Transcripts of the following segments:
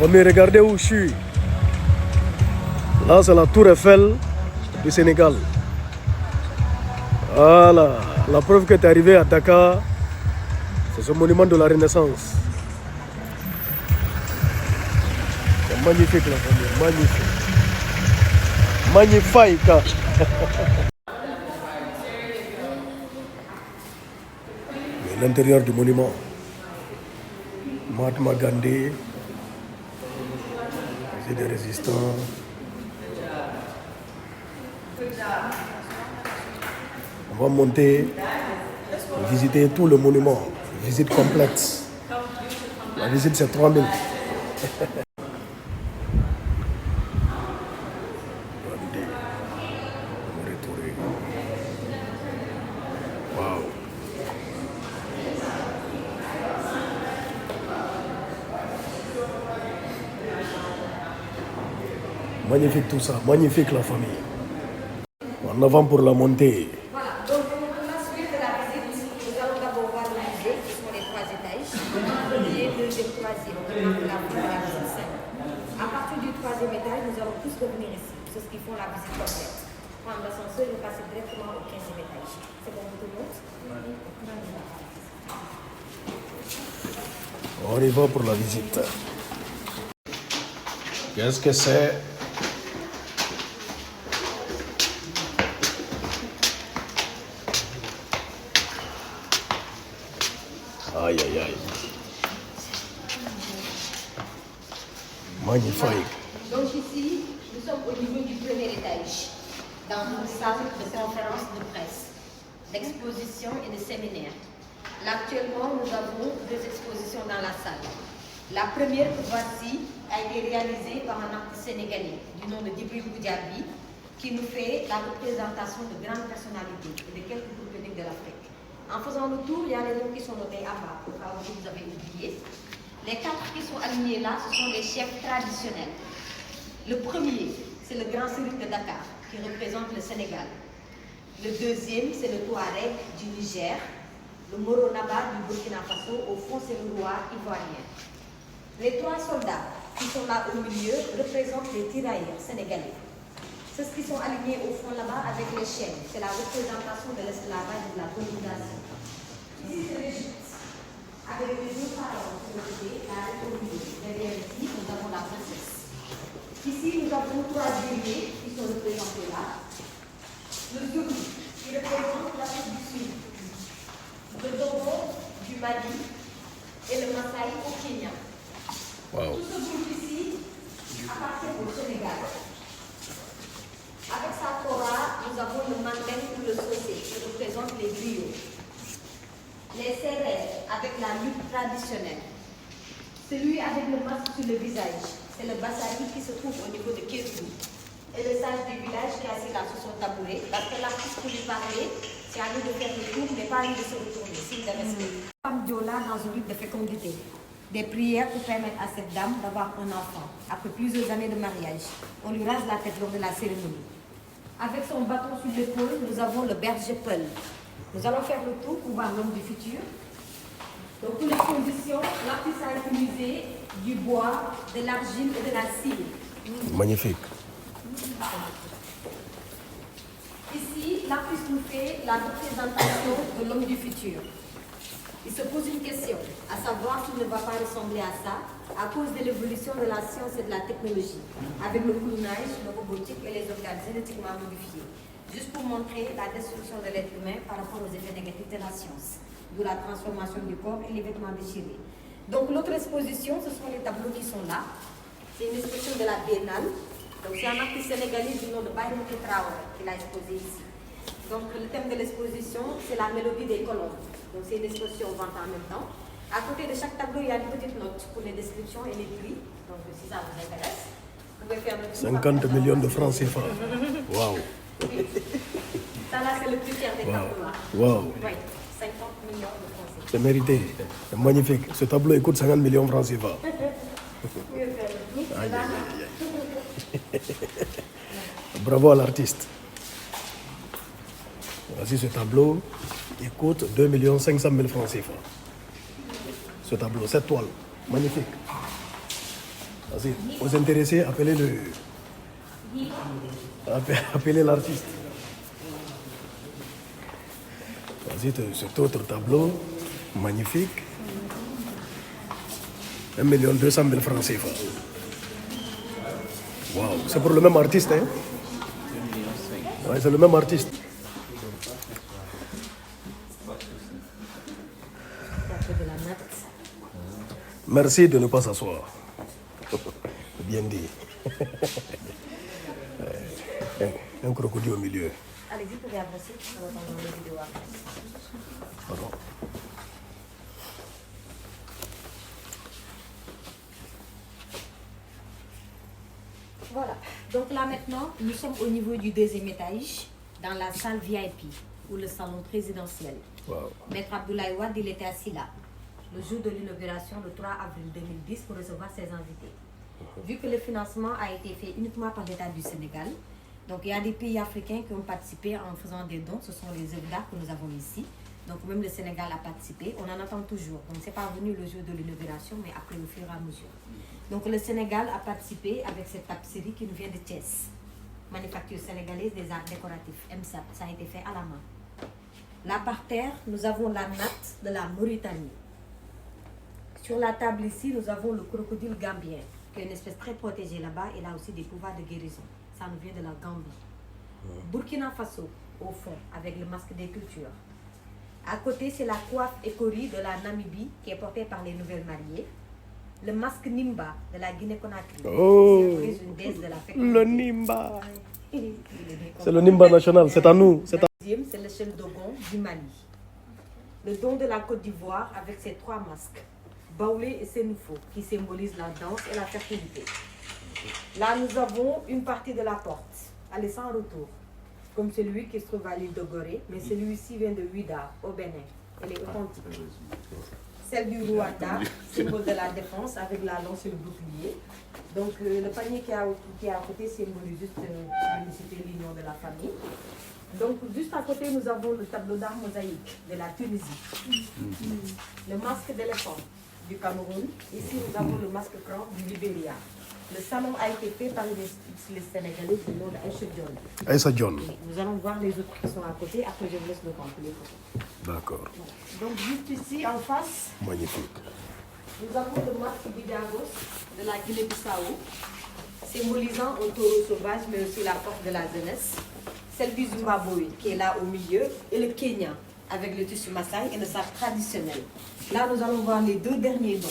va me regarder où je suis. Là, c'est la tour Eiffel du Sénégal. Voilà, la preuve que tu es arrivé à Dakar, c'est ce monument de la Renaissance. C'est magnifique la famille, magnifique. Magnifique. L'intérieur du monument. Mahatma Gandhi, des résistants. On va monter, visiter tout le monument. Visite complète. La visite c'est 3000. Wow. Magnifique tout ça, magnifique la famille. En avant pour la montée. Voilà, donc pour la suite de la visite, nous allons d'abord voir le musée, qui sont les 3 étages. Premier, deuxième, troisième, qui marque la fin de la visite 5. À partir du 3e étage, nous allons tous revenir ici, ceux qui font la visite complète. Prendre l'ascenseur et passer directement au 15e étage. C'est bon pour tout le monde? On y va pour la visite. Qu'est-ce que c'est? Aïe, aïe, aïe. Magnifique. Donc ici, nous sommes au niveau du 1er étage, dans une salle de conférence de presse, d'exposition et de séminaire. Là, actuellement, nous avons 2 expositions dans la salle. La première que voici a été réalisée par un artiste sénégalais du nom de Djibril Goudiaby, qui nous fait la représentation de grandes personnalités et de quelques groupes ethniques de l'Afrique. En faisant le tour, il y a les noms qui sont notés à bas, au cas où vous avez oublié. Les 4 qui sont alignés là, ce sont les chefs traditionnels. Le premier, c'est le grand Serigne de Dakar, qui représente le Sénégal. Le deuxième, c'est le Touareg du Niger. Le Moro Naba du Burkina Faso, au fond, c'est le roi ivoirien. Les 3 soldats qui sont là au milieu représentent les tirailleurs sénégalais. Ceux qui sont alignés au fond là-bas avec les chaînes, c'est la représentation de l'esclavage et de la colonisation. Ici, c'est l'Égypte, avec les 2 pharaons sur le côté, la reine au milieu. Derrière ici, nous avons la princesse. Ici, nous avons 3 guerriers qui sont représentés là. Le Zoulou, qui représente l'Afrique du Sud. Le Dogo du Mali et le Maasai au Kenya. Wow. Tout ce groupe ici appartient au Sénégal. Avec sa Torah, nous avons le Mandeng ou le Sosé, qui représente les griots. Les Sérères, avec la lutte traditionnelle. Celui avec le masque sur le visage, c'est le Bassari qui se trouve au niveau de Kézou. Et le sage du village qui est assis là sur son tabouret, parce que l'artiste pour lui parler, c'est à nous de faire le tour, mais pas à nous de se retourner, signe de respect. Femme Diola dans une lutte de fécondité. Des prières pour permettre à cette dame d'avoir un enfant. Après plusieurs années de mariage, on lui rase la tête lors de la cérémonie. Avec son bâton sur l'épaule, nous avons le berger Peul. Nous allons faire le tour pour voir l'homme du futur. Donc pour les conditions, l'artiste a utilisé du bois, de l'argile et de la cire. Magnifique. Ici, l'artiste nous fait la représentation de l'homme du futur. Il se pose une question, à savoir s'il ne va pas ressembler à ça, à cause de l'évolution de la science et de la technologie, avec le clonage, le robotique et les organes génétiquement modifiés, juste pour montrer la destruction de l'être humain par rapport aux effets négatifs de la science, d'où la transformation du corps et les vêtements déchirés. Donc l'autre exposition, ce sont les tableaux qui sont là. C'est une exposition de la Biennale. Donc c'est un artiste sénégalais du nom de Bayrouki Traoré qui l'a exposé ici. Donc le thème de l'exposition, c'est la mélodie des colombes. Donc c'est une exposition vente en même temps. À côté de chaque tableau, il y a une petite note pour les descriptions et les prix. Donc si ça vous intéresse, vous pouvez faire le tour. 50 millions de francs CFA. Waouh. Ça là, c'est le plus cher des tableaux là. Waouh. Oui, 50 millions de francs CFA. C'est mérité. C'est magnifique. Ce tableau il coûte 50 millions de francs CFA. Vous pouvez faire le tour. Aïe, aïe, aïe, aïe. Bravo à l'artiste. Voici ce tableau, il coûte 2 500 000 francs CFA. Ce tableau, cette toile, magnifique. Vas-y, aux intéressés, appelez l'artiste. Vas-y, cet autre tableau, magnifique. 1 200 000 francs CFA. Waouh, c'est pour le même artiste, hein? Ouais, c'est le même artiste. Merci de ne pas s'asseoir. Bien dit. Un crocodile au milieu. Allez, vous pouvez avancer. On va dans la vidéo après. Pardon. Voilà. Donc là maintenant, nous sommes au niveau du 2e étage, dans la salle VIP, ou le salon présidentiel. Wow. Maître Abdoulaye Wade, il était assis là, le jour de l'inauguration, le 3 avril 2010, pour recevoir ses invités. Vu que le financement a été fait uniquement par l'État du Sénégal, donc il y a des pays africains qui ont participé en faisant des dons, ce sont les œuvres d'art que nous avons ici. Donc même le Sénégal a participé, on en attend toujours. Donc c'est pas venu le jour de l'inauguration, mais après au fur et à mesure. Donc le Sénégal a participé avec cette tapisserie qui nous vient de Thiès. Manufacture sénégalaise des arts décoratifs, MSAP, ça a été fait à la main. Là par terre, nous avons la natte de la Mauritanie. Sur la table ici, nous avons le crocodile gambien, qui est une espèce très protégée là-bas. Il a aussi des pouvoirs de guérison. Ça nous vient de la Gambie. Burkina Faso, au fond, avec le masque des cultures. À côté, c'est la coiffe écorie de la Namibie, qui est portée par les nouvelles mariées. Le masque Nimba de la Guinée-Conakry. Oh, Une déesse de la le Nimba. C'est le Nimba national, c'est à nous. La deuxième, c'est l'échelle Dogon du Mali. Le don de la Côte d'Ivoire avec ses 3 masques, Baoulé et Sénoufo, qui symbolisent la danse et la fertilité. Là, nous avons une partie de la porte, elle est sans retour, comme celui qui se trouve à l'île de Gorée, mais celui-ci vient de Ouida, au Bénin. Elle est authentique. Celle du Rwanda, symbole de la défense, avec la lance et le bouclier. Donc, le panier qui est à côté symbolise juste l'unicité, l'union de la famille. Donc, juste à côté, nous avons le tableau d'art mosaïque de la Tunisie. Le masque d'éléphant du Cameroun. Ici, nous avons le masque cran du Libéria. Le salon a été fait par les Sénégalais du nom d'Aïcha John. Aïcha John. Nous allons voir les autres qui sont à côté. Après, je vous laisse le temps pour les photos. D'accord. Donc, juste ici, en face, Magnifique. nous avons le masque Bidagos de la Guinée-Bissau, symbolisant un taureau sauvage, mais aussi la force de la jeunesse. Celle du Zimbabwe, qui est là au milieu, et le Kenya, avec le tissu Maasai et le sac traditionnel. Là, nous allons voir les 2 derniers dons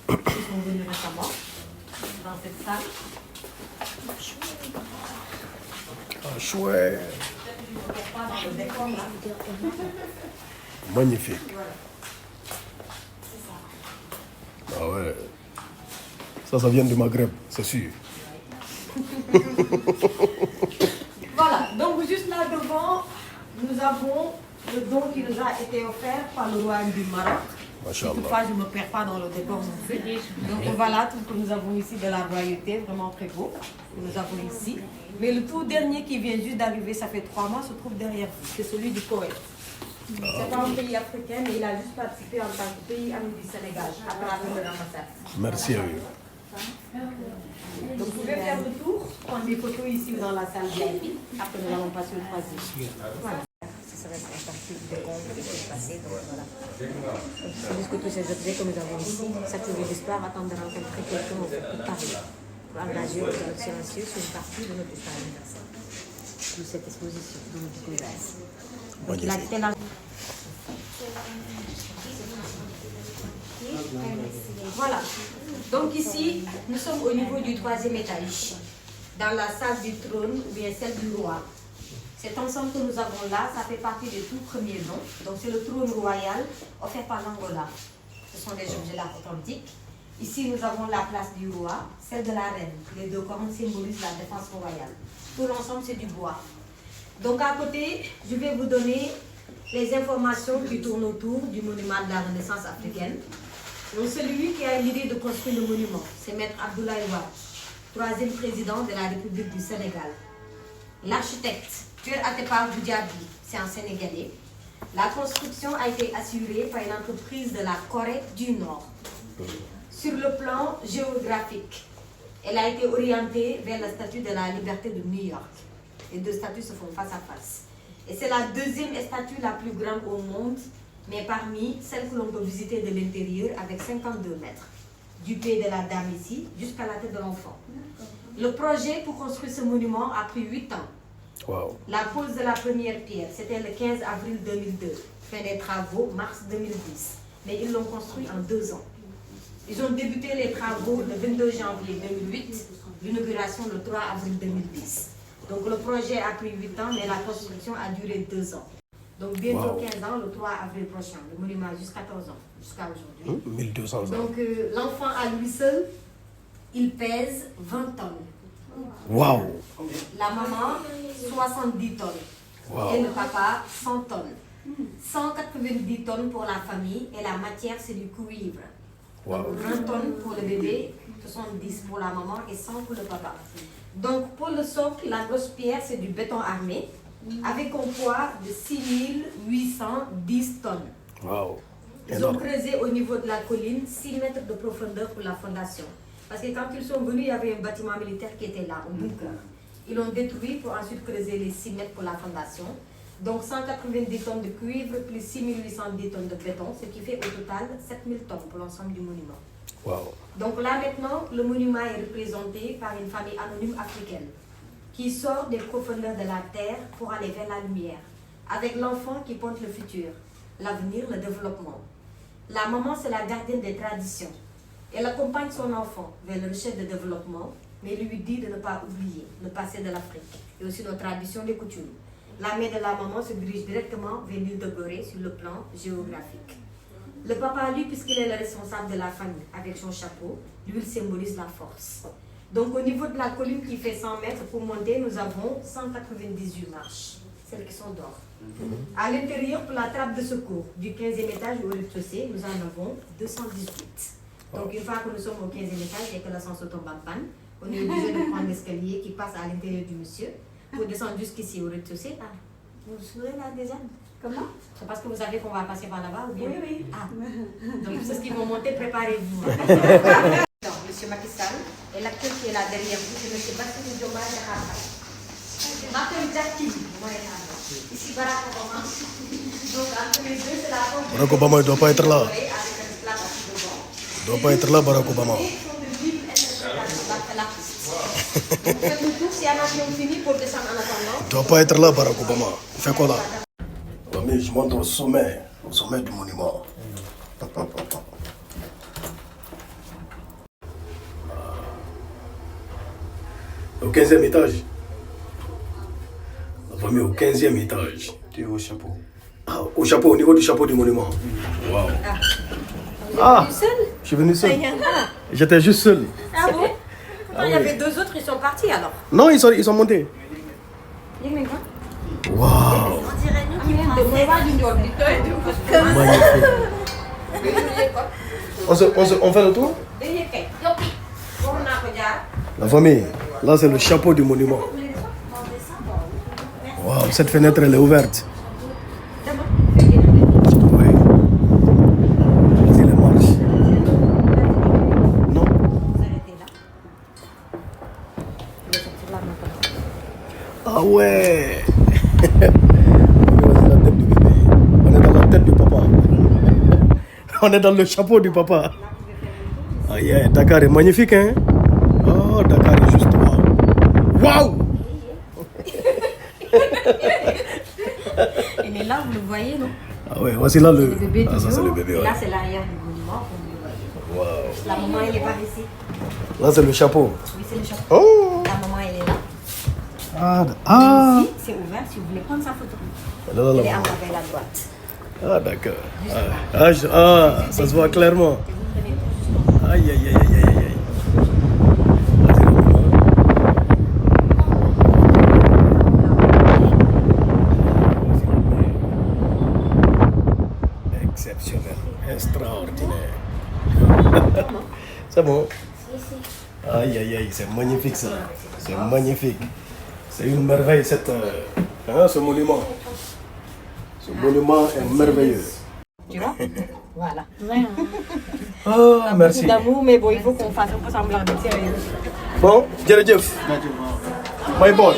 qui sont venus récemment dans cette salle. Ah, chouette. Dans le décor, là. Magnifique. Voilà. Ah ouais. Ça vient du Maghreb, c'est sûr. Voilà, donc juste là devant, nous avons le don qui nous a été offert par le royaume du Maroc. Si toutefois, je ne me perds pas dans le décor non plus. Donc voilà tout ce que nous avons ici de la royauté, vraiment très beau. Nous avons ici. Mais le tout dernier qui vient juste d'arriver, ça fait 3 mois, se trouve derrière vous. C'est celui du Koweït. C'est pas un pays africain, mais il a juste participé en tant que pays ami du Sénégal, à travers le Ramassat. Merci à eux. Donc vous pouvez faire le tour, prendre des photos ici dans la salle VIP. Après, nous allons passer au 3e. Voilà. Ça va être un partie de compte qui peut se passer. Donc voilà. C'est juste que tous ces objets que nous avons ici, ça ne veut pas attendre de rencontrer quelqu'un pour parler. Pour engager le dialogue silencieux sur une partie de notre histoire universelle. De cette exposition, de notre découverte. Donc il a quel âge? Voilà. Donc ici, nous sommes au niveau du 3e étage, dans la salle du trône ou bien celle du roi. Cet ensemble que nous avons là, ça fait partie des tout premiers dons. Donc c'est le trône royal offert par l'Angola. Ce sont des objets là authentiques. Ici, nous avons la place du roi, celle de la reine. Les 2 cornes symbolisent la défense royale. Tout l'ensemble, c'est du bois. Donc à côté, je vais vous donner les informations qui tournent autour du monument de la Renaissance africaine. Donc celui qui a eu l'idée de construire le monument, c'est Maître Abdoulaye Wade, 3e président de la République du Sénégal. L'architecte, Pierre Atepa Goudiaby, c'est un Sénégalais. La construction a été assurée par une entreprise de la Corée du Nord. Sur le plan géographique, Elle a été orientée vers la statue de la liberté de New York. Les deux statues se font face à face. Et c'est la deuxième statue la plus grande au monde, mais parmi celles que l'on peut visiter de l'intérieur avec 52 mètres. Du pied de la dame ici jusqu'à la tête de l'enfant. Le projet pour construire ce monument a pris 8 ans. Wow. La pose de la première pierre, c'était le 15 avril 2002. Fin des travaux, mars 2010. Mais ils l'ont construit en 2 ans. Ils ont débuté les travaux le 22 janvier 2008, l'inauguration le 3 avril 2010. Donc le projet a pris 8 ans, mais la construction a duré 2 ans. Donc bientôt 15 ans, le 3 avril prochain. Le monument a juste 14 ans, jusqu'à aujourd'hui. 1200 ans. Donc l'enfant à lui seul, il pèse 20 tonnes. Waouh. La maman, 70 tonnes. Wow. Et le papa, 100 tonnes. 190 tonnes pour la famille et la matière, c'est du cuivre. Wow. 20 tonnes pour le bébé, 70 pour la maman et 100 pour le papa. Donc pour le socle, la grosse pierre, c'est du béton armé avec un poids de 6810 tonnes. Wow. Ils ont creusé au niveau de la colline 6 mètres de profondeur pour la fondation. Parce que quand ils sont venus, il y avait un bâtiment militaire qui était là, un bunker. Ils l'ont détruit pour ensuite creuser les 6 mètres pour la fondation. Donc 190 tonnes de cuivre plus 6810 tonnes de béton, ce qui fait au total 7000 tonnes pour l'ensemble du monument. Wow. Donc là maintenant, le monument est représenté par une famille anonyme africaine qui sort des profondeurs de la terre pour aller vers la lumière, avec l'enfant qui porte le futur, l'avenir, le développement. La maman, c'est la gardienne des traditions. Elle accompagne son enfant vers le recherche de développement, mais lui dit de ne pas oublier le passé de l'Afrique et aussi nos traditions, les coutumes. La main de la maman se dirige directement vers l'île de Gorée sur le plan géographique. Le papa, lui, puisqu'il est le responsable de la famille, avec son chapeau, lui, il symbolise la force. Donc, au niveau de la colline qui fait 100 mètres, pour monter, nous avons 198 marches, celles qui sont d'or. À l'intérieur, pour la trappe de secours, du 15e étage au rez-de-chaussée, nous en avons 218. Donc, une fois que nous sommes au 15e étage et que l'ascenseur tombe en panne, on est obligé de prendre l'escalier qui passe à l'intérieur du monsieur pour descendre jusqu'ici au rez-de-chaussée. Ah, vous vous souvenez là déjà? Comment? C'est parce que vous savez qu'on va passer par là-bas ou bien? Oui, oui. Ah, donc c'est ce qu'ils vont monter, préparez-vous. Donc, monsieur Macky Sall, et l'acteur qui est là derrière vous, c'est monsieur Bassirou Diomaye Diakhar Faye. Martin Jackie, ici Barack Obama. Donc, entre les deux, c'est la forme. Barack Obama, il ne doit pas être là. Il ne doit pas être là, Barack Obama. Faites le tour, si la nation finit pour descendre en attendant. Il ne doit pas être là, Barack Obama. Il fait quoi là? Mais je monte au sommet du monument. Au 15e étage. On va mettre au 15e étage. Tu es au chapeau. Ah, au chapeau, au niveau du chapeau du monument. Waouh. Ah, je suis venu seul. J'étais juste seul. Ah bon? Il y avait 2 autres, ils sont partis alors. Non, ils sont montés. Waouh. Magnifique. On fait le tour? La famille, là c'est le chapeau du monument. Waouh, cette fenêtre elle est ouverte. Oui. Vas-y, les marches. Non. Ah ouais. La tête du bébé. On est dans la tête du papa. On est dans le chapeau du papa. Aïe, aïe, Dakar est magnifique, hein? Oh, Dakar est juste waouh! Waouh! Il est là, vous le voyez, non? Ah ouais, voici là le bébé. Ah, ça c'est le bébé, Et ouais. là, c'est l'arrière du monument. Waouh! La maman, elle est par ici. Là c'est le chapeau. Oui, c'est le chapeau. Oh! La maman, elle est là. Ah! Ici, c'est ouvert si vous voulez prendre sa photo. Là, là, Elle là. est en bas vers la droite. Ah, d'accord. Ça se voit clairement. Aïe, aïe, aïe, aïe, aïe, aïe. Vas-y, maman. Exceptionnel, extraordinaire. C'est bon. Aïe, aïe, aïe, c'est magnifique ça. C'est magnifique. C'est une merveille ce monument. Ce monument est merveilleux. Tu vois? Voilà. Ah, merci. D'amour, mais bon, il faut qu'on fasse un peu semblant d'être sérieux. Bon, Jeff. My boy.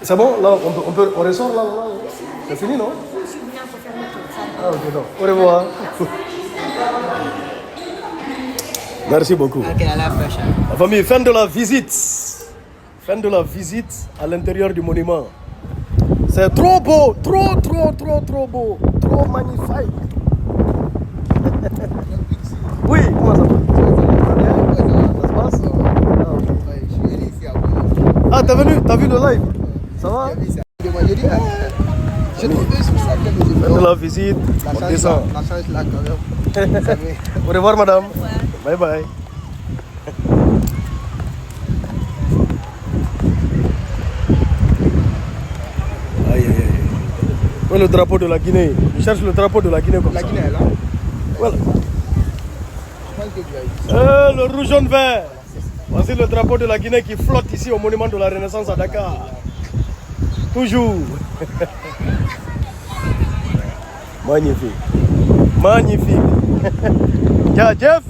C'est bon, là, on ressort là. C'est fini, non? Ah, ok, non. Au revoir. Merci beaucoup. Ok, à la prochaine. La famille, fin de la visite. Fin de la visite à l'intérieur du monument. C'est trop beau, trop beau, trop magnifique. Oui, comment ça va? Ça se passe? Ah, t'es venu, t'as vu le live? Ça va? J'ai trouvé sur ça que Fin de la visite, on descend. la chance là quand même. Au revoir, madame. Bye bye. Aïe, aïe, aïe. Où est le drapeau de la Guinée? Je cherche le drapeau de la Guinée comme La ça. Guinée est là. Voilà. Je pense que tu as eu. Le rouge, jaune, vert. Voici le drapeau de la Guinée qui flotte ici au monument de la Renaissance à Dakar. Toujours. Magnifique. Magnifique. Jeff.